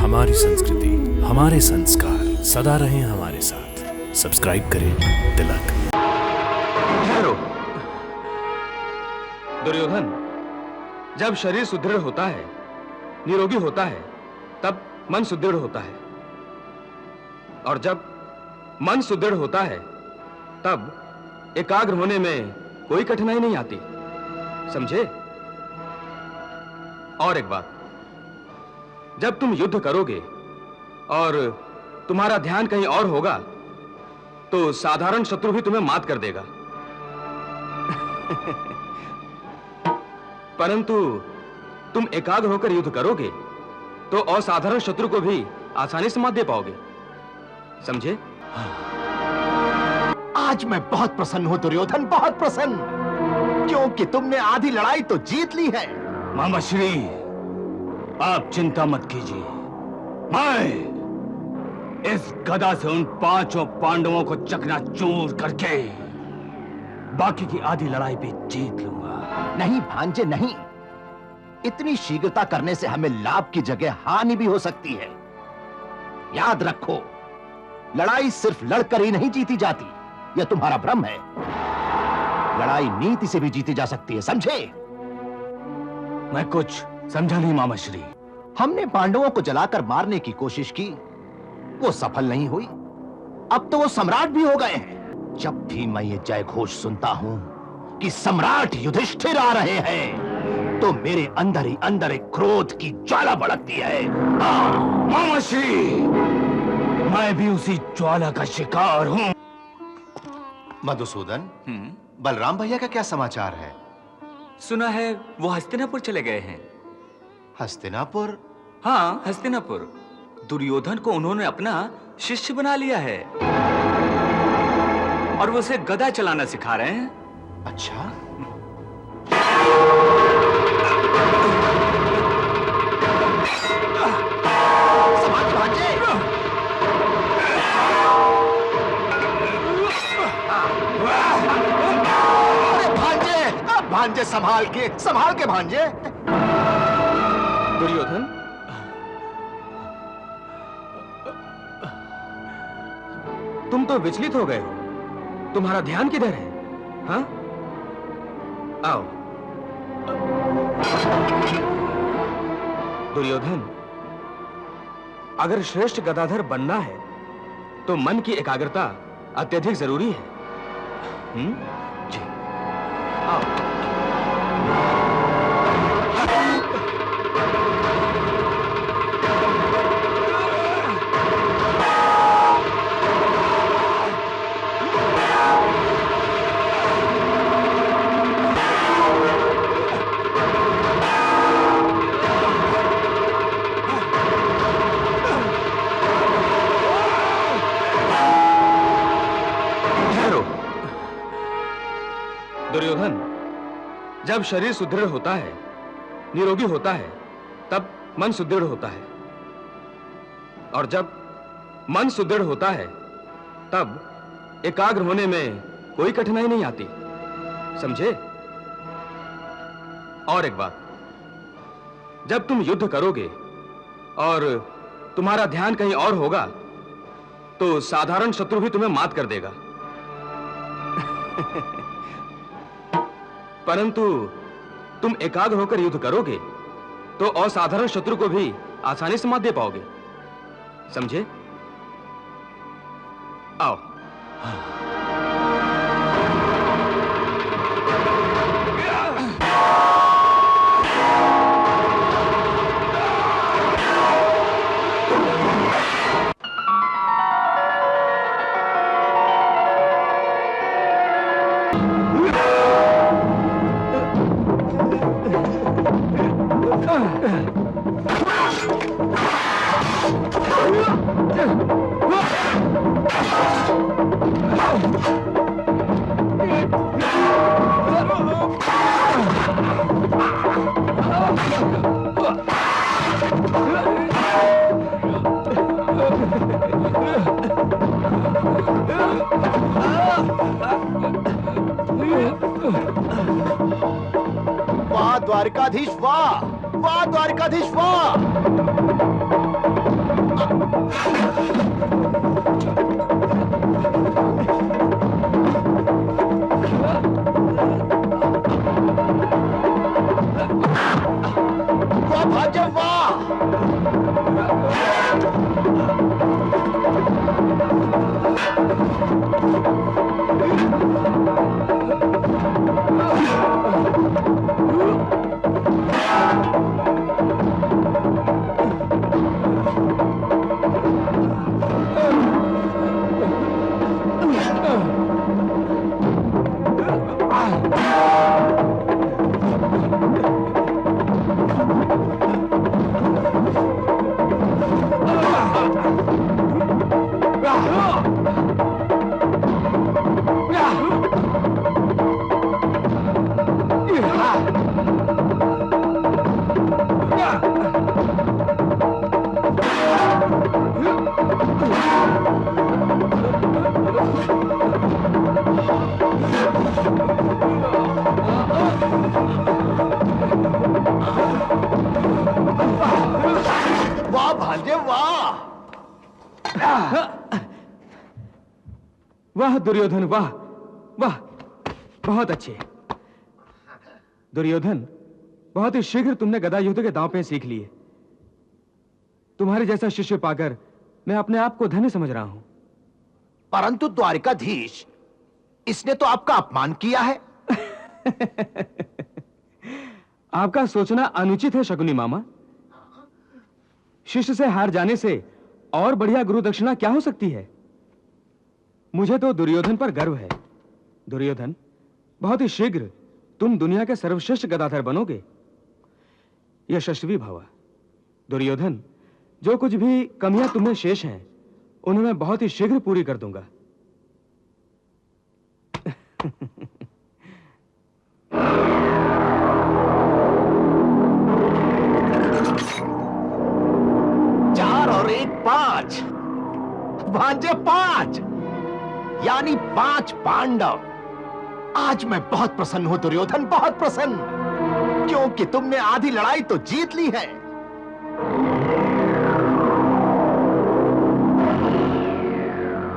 हमारी संस्कृति, हमारे संस्कार सदा रहें हमारे साथ। सब्सक्राइब करें तिलक। ठहरो। दुर्योधन, जब शरीर सुदृढ़ होता है, निरोगी होता है, तब मन सुदृढ़ होता है, और जब मन सुदृढ़ होता है तब एकाग्र होने में कोई कठिनाई नहीं आती, समझे? और एक बात, जब तुम युद्ध करोगे और तुम्हारा ध्यान कहीं और होगा तो साधारण शत्रु भी तुम्हें मात कर देगा। परंतु तुम एकाग्र होकर युद्ध करोगे तो असाधारण शत्रु को भी आसानी से मात दे पाओगे, समझे? आज मैं बहुत प्रसन्न हूं दुर्योधन, बहुत प्रसन्न, क्योंकि तुमने आधी लड़ाई तो जीत ली है। मामा श्री, आप चिंता मत कीजिए, मैं इस गदा से उन 5 पांडवों को चकनाचूर करके बाकी की आधी लड़ाई भी जीत लूंगा। नहीं भांजे नहीं, इतनी शीघ्रता करने से हमें लाभ की जगह हानि भी हो सकती है। याद रखो, लड़ाई सिर्फ लड़कर ही नहीं जीती जाती, यह तुम्हारा भ्रम है। लड़ाई नीति से भी जीती जा सकती है, समझे? मैं कुछ समझा नहीं मामा श्री। हमने पांडवों को जलाकर मारने की कोशिश की, वो सफल नहीं हुई, अब तो वो सम्राट भी हो गए हैं। जब भी मैं ये जय घोष सुनता हूं कि सम्राट युधिष्ठिर आ रहे हैं, तो मेरे अंदर ही अंदर एक क्रोध की ज्वाला भड़कती है। मामा श्री, मैं भी उसी ज्वाला का शिकार हूं। मधुसूदन, बलराम भैया का क्या समाचार है? सुना है वो हस्तिनापुर चले गए हैं। हस्तिनापुर? हाँ, हस्तिनापुर। दुर्योधन को उन्होंने अपना शिष्य बना लिया है और वो उसे गदा चलाना सिखा रहे हैं। अच्छा। भांजे संभाल के भांजे। दुर्योधन, तुम तो विचलित हो गए हो, तुम्हारा ध्यान किधर है? हाँ, आओ। दुर्योधन, अगर श्रेष्ठ गदाधर बनना है तो मन की एकाग्रता अत्यधिक जरूरी है। जी, आओ। दुर्योधन, जब शरीर सुदृढ़ होता है, निरोगी होता है, तब मन सुदृढ़ होता है, और जब मन सुदृढ़ होता है तब एकाग्र होने में कोई कठिनाई नहीं आती, समझे? और एक बात, जब तुम युद्ध करोगे और तुम्हारा ध्यान कहीं और होगा तो साधारण शत्रु भी तुम्हें मात कर देगा। परंतु तुम एकाग्र होकर युद्ध करोगे तो असाधारण शत्रु को भी आसानी से मात दे पाओगे, समझे? आओ। वाह द्वारिकाधीश वाह, वाह द्वारिकाधीश वाह। वाह भांजे वाह! वाह दुर्योधन, वाह वाह, बहुत अच्छे। दुर्योधन, बहुत ही शीघ्र तुमने गदा युद्ध के दांव पे सीख लिए। तुम्हारे जैसा शिष्य पाकर मैं अपने आप को धन्य समझ रहा हूं। परंतु द्वारिकाधीश, इसने तो आपका अपमान किया है। आपका सोचना अनुचित है शकुनी मामा। शिष्य से हार जाने से और बढ़िया गुरु दक्षिणा क्या हो सकती है। मुझे तो दुर्योधन पर गर्व है। दुर्योधन, बहुत ही शीघ्र तुम दुनिया के सर्वश्रेष्ठ गदाधर बनोगे। यशस्वी भव। दुर्योधन, जो कुछ भी कमियां तुम्हें शेष हैं उन्हें मैं बहुत ही शीघ्र पूरी कर दूंगा। चार और एक 5, भांजे 5, यानी 5 पांडव। आज मैं बहुत प्रसन्न हूं दुर्योधन, बहुत प्रसन्न, क्योंकि तुमने आधी लड़ाई तो जीत ली है।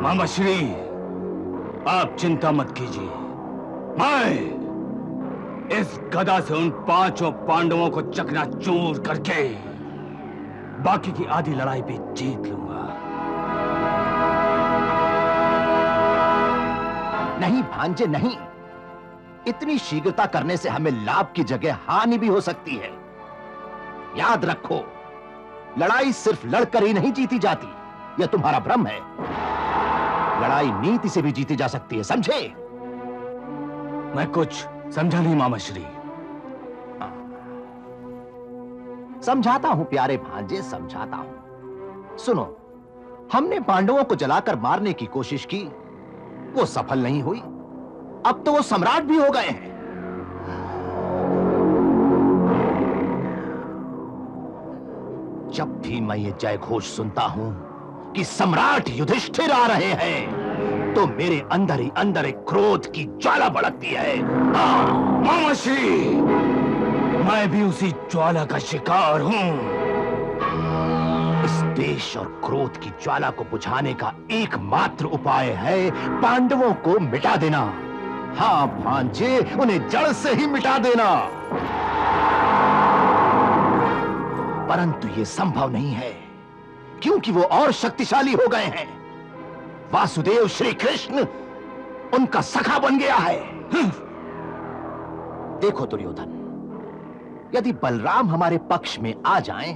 मामा श्री, आप चिंता मत कीजिए। मैं इस गदा से उन 5 पांडवों को चकनाचूर करके बाकी की आधी लड़ाई भी जीत लूंगा। नहीं भांजे नहीं, इतनी शीघ्रता करने से हमें लाभ की जगह हानि भी हो सकती है। याद रखो, लड़ाई सिर्फ लड़कर ही नहीं जीती जाती, यह तुम्हारा भ्रम है। लड़ाई नीति से भी जीती जा सकती है, समझे? मैं कुछ समझा नहीं मामा श्री। समझाता हूं प्यारे भांजे, समझाता हूं। सुनो, हमने पांडवों को जलाकर मारने की कोशिश की, वो सफल नहीं हुई। अब तो वो सम्राट भी हो गए हैं। जब भी मैं ये जय घोष सुनता हूं कि सम्राट युधिष्ठिर आ रहे हैं, तो मेरे अंदर ही अंदर एक क्रोध की ज्वाला भड़कती है। मामा श्री, मैं भी उसी ज्वाला का शिकार हूं। इस देश और क्रोध की ज्वाला को बुझाने का एकमात्र उपाय है पांडवों को मिटा देना। हाँ भांजे, उन्हें जड़ से ही मिटा देना। परंतु यह संभव नहीं है, क्योंकि वो और शक्तिशाली हो गए हैं। वासुदेव श्री कृष्ण उनका सखा बन गया है। देखो दुर्योधन, यदि बलराम हमारे पक्ष में आ जाएं,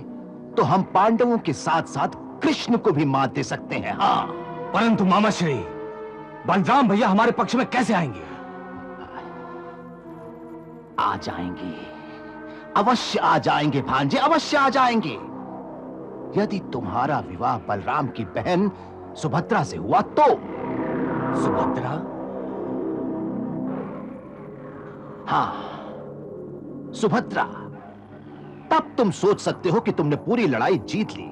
तो हम पांडवों के साथ साथ कृष्ण को भी मात दे सकते हैं। हाँ, परंतु मामा श्री, बलराम भैया हमारे पक्ष में कैसे आएंगे? आ जाएंगे, अवश्य आ जाएंगे भांजे, अवश्य आ जाएंगे। यदि तुम्हारा विवाह बलराम की बहन सुभद्रा से हुआ तो। सुभद्रा? हाँ, सुभद्रा। तब तुम सोच सकते हो कि तुमने पूरी लड़ाई जीत ली।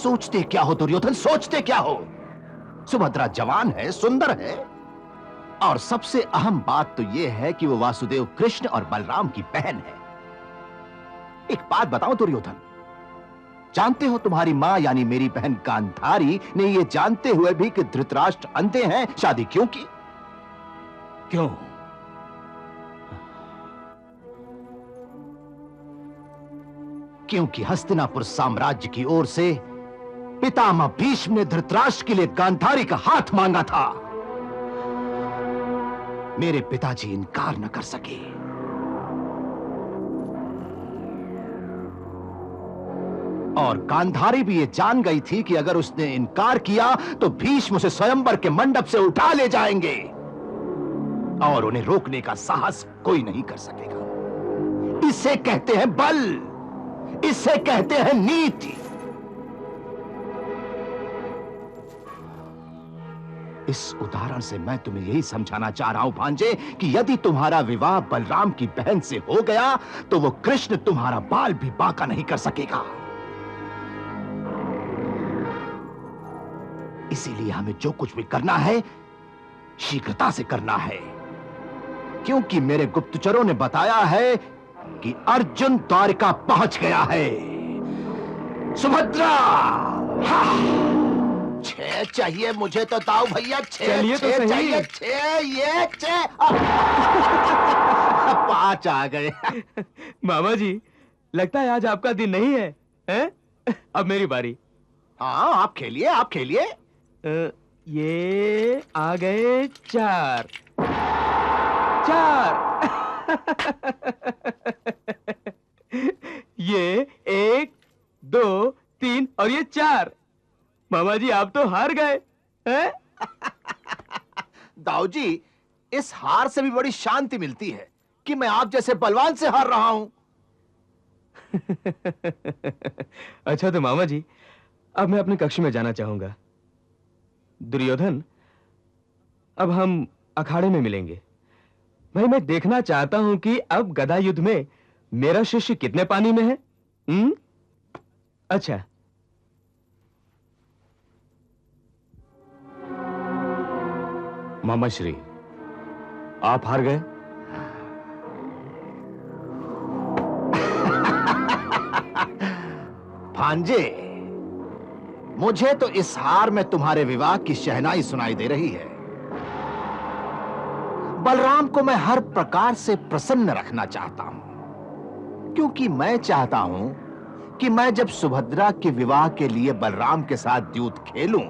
सोचते क्या हो दुर्योधन, सोचते क्या हो? सुभद्रा जवान है, सुंदर है, और सबसे अहम बात तो यह है कि वो वासुदेव कृष्ण और बलराम की बहन है। एक बात बताओ दुर्योधन, जानते हो तुम्हारी मां यानी मेरी बहन गांधारी ने यह जानते हुए भी कि धृतराष्ट्र अंधे हैं, शादी क्यों की? क्यों? क्योंकि हस्तिनापुर साम्राज्य की ओर से पितामह भीष्म ने धृतराष्ट्र के लिए गांधारी का हाथ मांगा था। मेरे पिताजी इनकार न कर सके। और गांधारी भी ये जान गई थी कि अगर उसने इनकार किया तो भीष्म उसे स्वयंवर के मंडप से उठा ले जाएंगे और उन्हें रोकने का साहस कोई नहीं कर सकेगा। इसे कहते हैं बल, इसे कहते हैं नीति। इस उदाहरण से मैं तुम्हें यही समझाना चाह रहा हूं भांजे कि यदि तुम्हारा विवाह बलराम की बहन से हो गया तो वो कृष्ण तुम्हारा बाल भी बांका नहीं कर सकेगा। इसीलिए हमें जो कुछ भी करना है शीघ्रता से करना है, क्योंकि मेरे गुप्तचरों ने बताया है कि अर्जुन द्वारिका पहुंच गया है। सुभद्रा, हाँ। 6 चाहिए मुझे तो दाऊ भैया, 6 चलिए तो सही। चाहिए, 6 ये 6 5 आ गए। मामा जी, लगता है आज आपका दिन नहीं है, हैं? अब मेरी बारी। हाँ, आप खेलिए, आप खेलिए। ये आ गए 4 4 ये 1 2 3 और ये 4। मामा जी आप तो हार गए हैं? दाऊ जी, इस हार से भी बड़ी शांति मिलती है कि मैं आप जैसे बलवान से हार रहा हूं। अच्छा तो मामा जी, अब मैं अपने कक्ष में जाना चाहूंगा। दुर्योधन, अब हम अखाड़े में मिलेंगे। भाई मैं देखना चाहता हूं कि अब गदा युद्ध में मेरा शिष्य कितने पानी में है। अच्छा। मामा श्री, आप हार गए। भांजे, मुझे तो इस हार में तुम्हारे विवाह की शहनाई सुनाई दे रही है। बलराम को मैं हर प्रकार से प्रसन्न रखना चाहता हूं, क्योंकि मैं चाहता हूं कि मैं जब सुभद्रा के विवाह के लिए बलराम के साथ द्यूत खेलूं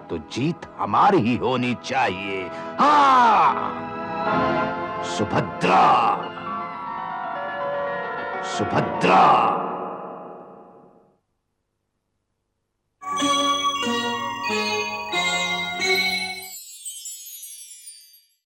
तो जीत हमारी ही होनी चाहिए। हाँ, सुभद्रा, सुभद्रा।